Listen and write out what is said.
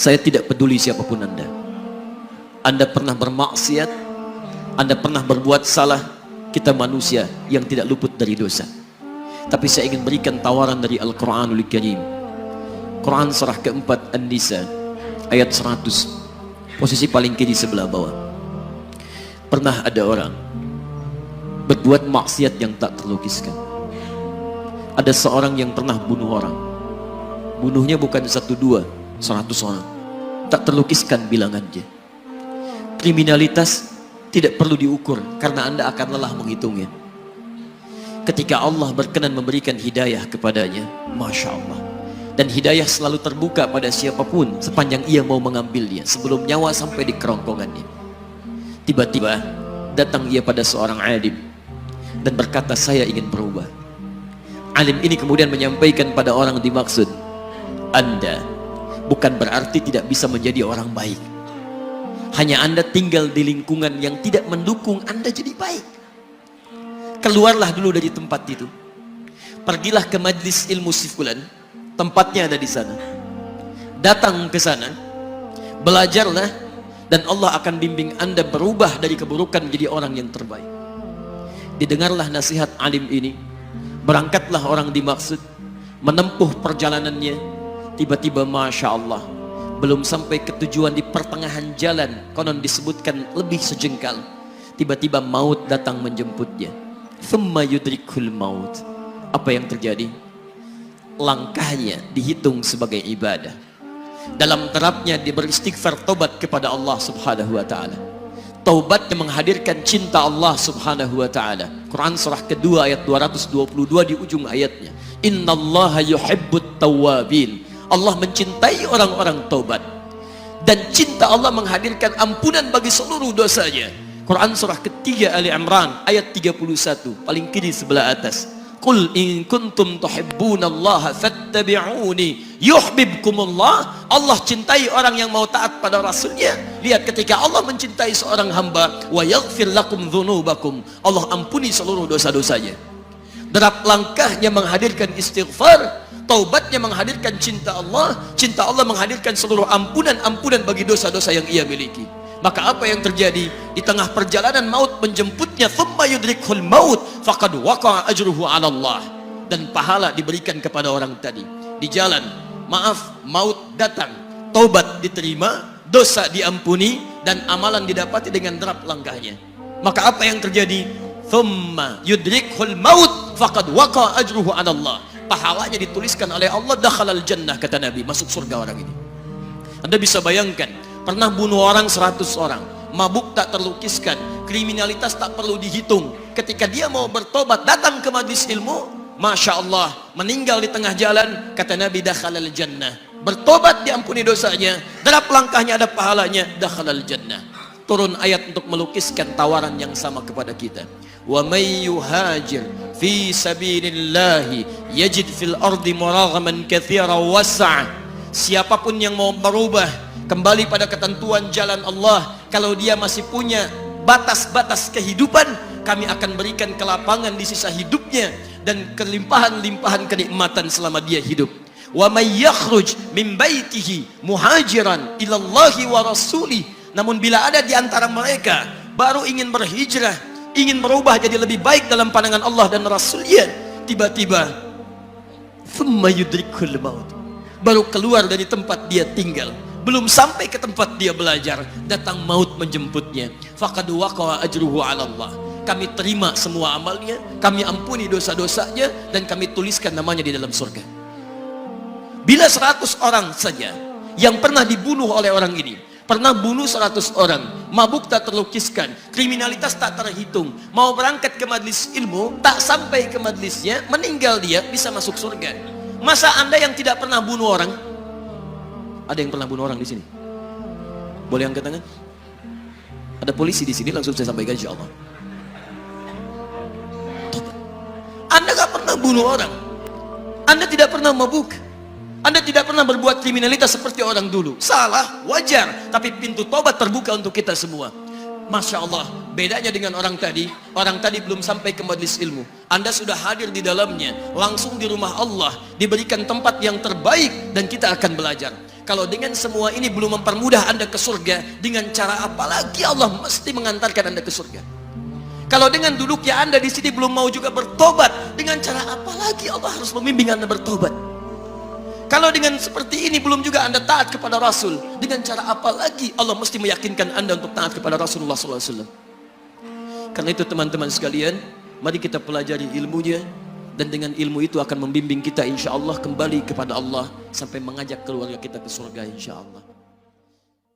Saya tidak peduli siapapun Anda. Anda pernah bermaksiat, Anda pernah berbuat salah. Kita manusia yang tidak luput dari dosa. Tapi saya ingin berikan tawaran dari Al-Quranul Karim. Quran surah keempat An-Nisa ayat 100, posisi paling kiri sebelah bawah. Pernah ada orang berbuat maksiat yang tak terlukiskan. Ada seorang yang pernah bunuh orang. Bunuhnya bukan 1, 2, 100 orang. Tak terlukiskan bilangannya. Kriminalitas tidak perlu diukur karena Anda akan lelah menghitungnya. Ketika Allah berkenan memberikan hidayah kepadanya, Masya Allah. Dan hidayah selalu terbuka pada siapapun sepanjang ia mau mengambilnya sebelum nyawa sampai di kerongkongannya. Tiba-tiba datang ia pada seorang alim dan berkata, saya ingin berubah. Alim ini kemudian menyampaikan pada orang dimaksud, Anda bukan berarti tidak bisa menjadi orang baik. Hanya Anda tinggal di lingkungan yang tidak mendukung Anda jadi baik. Keluarlah dulu dari tempat itu. Pergilah ke majlis ilmu sifulan, tempatnya ada di sana. Datang ke sana, belajarlah, dan Allah akan bimbing Anda berubah dari keburukan menjadi orang yang terbaik. Didengarlah nasihat alim ini. Berangkatlah orang dimaksud, menempuh perjalanannya. Tiba-tiba Masya Allah, belum sampai ke tujuan, di pertengahan jalan, konon disebutkan lebih sejengkal, tiba-tiba maut datang menjemputnya. Thumma yudrikul maut. Apa yang terjadi? Langkahnya dihitung sebagai ibadah. Dalam terapnya dia beristighfar, tobat kepada Allah subhanahu wa ta'ala. Taubatnya menghadirkan cinta Allah subhanahu wa ta'ala. Quran surah kedua ayat 222 di ujung ayatnya. Innallaha yuhibbut tawwabin. Allah mencintai orang-orang taubat. Dan cinta Allah menghadirkan ampunan bagi seluruh dosanya. Quran surah ketiga Ali Imran ayat 31, paling kiri sebelah atas. Qul in kuntum tuhibbunallaha fattabi'uni yuhibbukumullah. Allah cintai orang yang mau taat pada Rasulnya. Lihat, ketika Allah mencintai seorang hamba, wa yaghfir lakum dzunubakum, Allah ampuni seluruh dosa-dosanya. Derap langkahnya menghadirkan istighfar, taubatnya menghadirkan cinta Allah menghadirkan seluruh ampunan bagi dosa-dosa yang ia miliki. Maka apa yang terjadi? Di tengah perjalanan maut menjemputnya, thumma yudrikhul maut faqad waqa'a ajruhu 'ala Allah. Dan pahala diberikan kepada orang tadi. Di jalan, maaf, maut datang, taubat diterima, dosa diampuni, dan amalan didapati dengan derap langkahnya. Maka apa yang terjadi? Thumma yudrikhul maut faqad waqa'a ajruhu 'ala Allah. Pahalanya dituliskan oleh Allah, dakhalal jannah, kata Nabi, masuk surga orang ini. Anda bisa bayangkan, pernah bunuh orang 100 orang, mabuk tak terlukiskan, kriminalitas tak perlu dihitung. Ketika dia mau bertobat, datang ke majlis ilmu, Masya Allah, meninggal di tengah jalan, kata Nabi, dakhalal jannah. Bertobat diampuni dosanya, derap langkahnya ada pahalanya, dakhalal jannah. Turun ayat untuk melukiskan tawaran yang sama kepada kita. Wa may yuhajir fi sabilillahi yajid fil ardi muraghaman katsira was'a. Siapapun yang mau berubah kembali pada ketentuan jalan Allah, kalau dia masih punya batas-batas kehidupan, kami akan berikan kelapangan di sisa hidupnya dan kelimpahan-limpahan kenikmatan selama dia hidup. Wa may yakhruj min baitihi muhajiran ila Allahi wa rasulih. Namun bila ada di antara mereka baru ingin berhijrah, ingin berubah jadi lebih baik dalam pandangan Allah dan Rasulnya, tiba-tiba thumma yudrikul maut, baru keluar dari tempat dia tinggal, belum sampai ke tempat dia belajar, datang maut menjemputnya. Faqad waqa'a ajruhu 'ala Allah. Kami terima semua amalnya, kami ampuni dosa-dosanya, dan kami tuliskan namanya di dalam surga. Bila 100 orang saja yang pernah dibunuh oleh orang ini, pernah bunuh 100 orang, mabuk tak terlukiskan, kriminalitas tak terhitung, mau berangkat ke majlis ilmu, tak sampai ke majlisnya, meninggal dia, bisa masuk surga. Masa Anda yang tidak pernah bunuh orang? Ada yang pernah bunuh orang di sini? Boleh angkat tangan? Ada polisi di sini, langsung saya sampaikan insyaallah. Anda gak pernah bunuh orang, Anda tidak pernah mabuk, Anda tidak pernah berbuat kriminalitas seperti orang dulu. Salah, wajar, tapi pintu tobat terbuka untuk kita semua. Masya Allah, bedanya dengan orang tadi belum sampai ke majlis ilmu, Anda sudah hadir di dalamnya, langsung di rumah Allah, diberikan tempat yang terbaik, dan kita akan belajar. Kalau dengan semua ini belum mempermudah Anda ke surga, dengan cara apa lagi Allah mesti mengantarkan Anda ke surga? Kalau dengan duduknya Anda di sini belum mau juga bertobat, dengan cara apa lagi Allah harus membimbing Anda bertobat? Kalau dengan seperti ini belum juga Anda taat kepada Rasul, dengan cara apa lagi Allah mesti meyakinkan Anda untuk taat kepada Rasulullah SAW? Karena itu teman-teman sekalian, mari kita pelajari ilmunya, dan dengan ilmu itu akan membimbing kita insya Allah kembali kepada Allah sampai mengajak keluarga kita ke surga insya Allah.